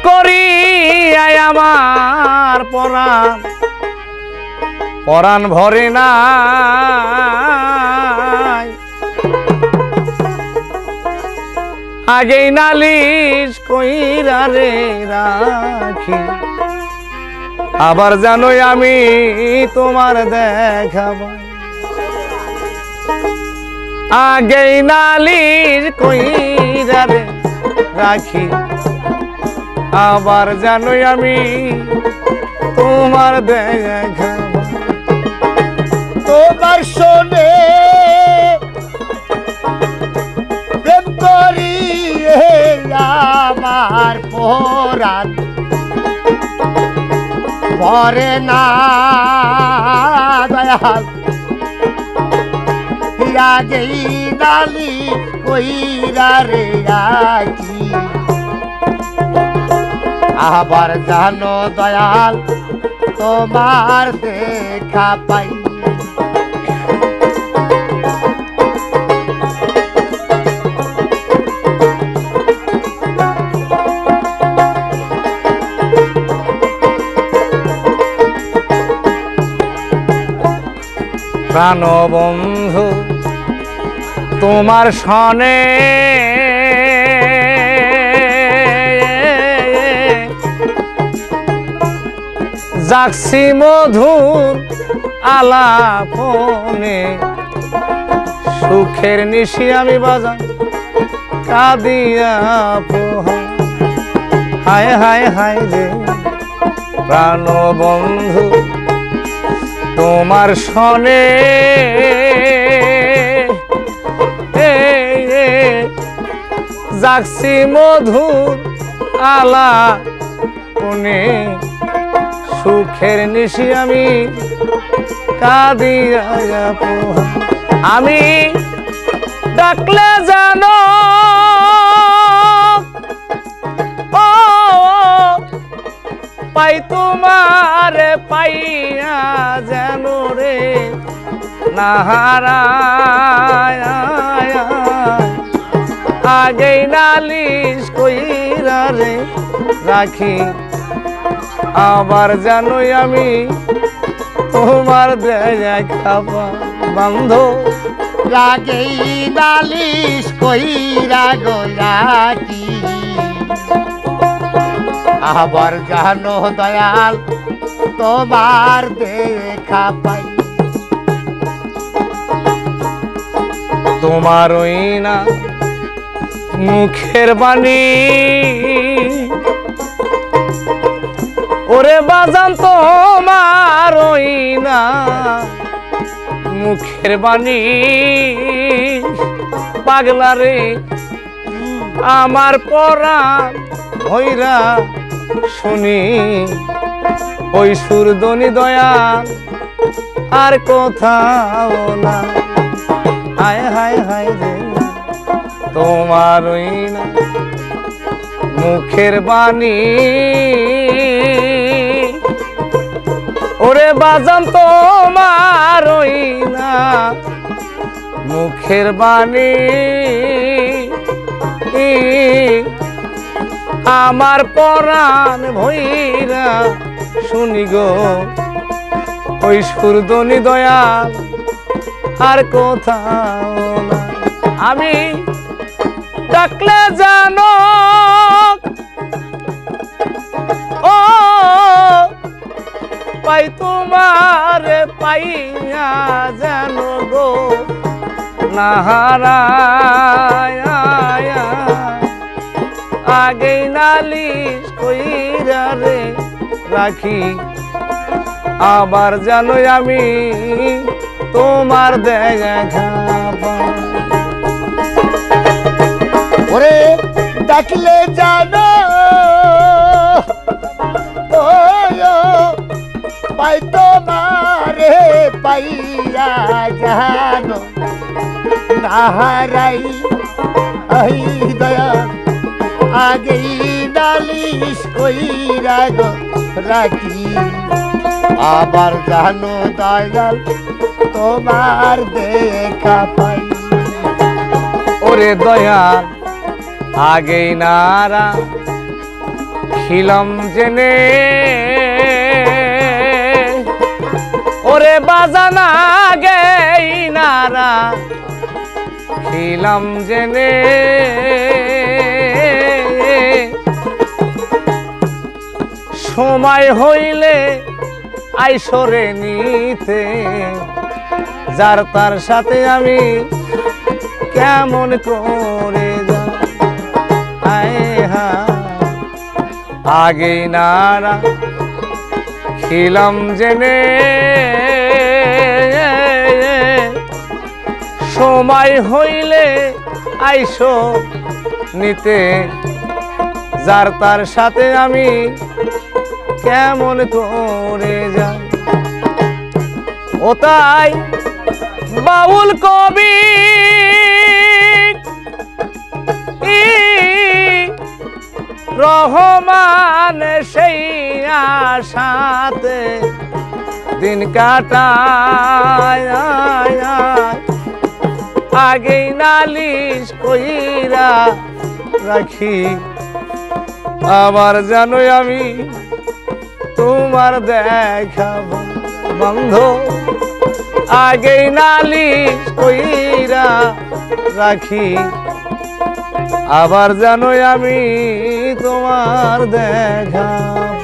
করি আমার পরাণ ভরে না আগেই নালিশ কইরা রে রাখি আবার জানোই আমি তোমার দেখাবো আগেই নালিশ কইরা রে রাখি আবার জানোই আমি তোমার দেখাবো তোমার শোনে প্রেম করি আমার পরাণ ভরে না দয়াল আগেই নালি কইরা রে রাখি আবার জানো দয়াল তোমার দেখা পাই প্রাণ বন্ধু তোমার সনে জাগছি মধুর আলাপনে সুখের নিশি আমি বাজাই কাঁদিয়া পোহা হায় হায় হায় রে প্রাণ বন্ধু তোমার সনে জাগছি মধুর আলাপনে সুখের নিশি আমি কাঁদিয়া পোহা আমি ডাকলে জানো ও পাই তোমারে পাইয়া যেন রে নাহারায় আগেই নালিশ কইরা রে রাখি আবার জানোই আমি তোমার দেখাবো বন্ধু লাগেই নালিশ কইরা গো রাখি আবার জানো দয়াল তোমার দেখা পাই তোমার ওই না মুখের বাণী ওরে বাজান তোমার ওই না মুখের বাণী পাগলা রে আমার পরাণ ভৈরা শুনি ওই সুরদনি দয়াল আর কোথাও না হায় হায় হায় রে তোমার ওই না মুখের বাণী ওরে বাজান তোমার ওই না মুখের বাণী আমার পরাণ ভৈরা শুনি গো ওই সুরদনি দয়াল আর কোথাও না আমি ডাকলে জানো ও পাই তোমারে পাইয়া জানো গো নাহারায় আগেই নালিশ কইরা রে রাখি আবার জানোই আমি তোমার দেখাবো ওরে ডাকলে জানো পাই তোমারে পাইয়া জানো নাহারাই আই দয়া আগেই নালিশ কইরা গো রাখি আবার জানো দয়াল তোমার দেখা পাই ওরে দয়াল আগেই নারা খিলাম জেনে ওরে বাজানা গেই নারা খিলাম জেনে সময় হইলে আইসরে নিতে যার তার সাথে আমি কেমন করে যাই আগে নারা খিলাম জেনে সময় হইলে আইসো নিতে যার তার সাথে আমি কেমন করে যাই ও তাই বাউল কবি রহমান সেই আশাতে দিন কাটায় আগেই নালিশ কইরা রাখি আবার জানোই আমি তোমার দেখাব বন্ধ আগেই নালিশ কইরা রাখি আবার জানোই আমি তোমার দেখাব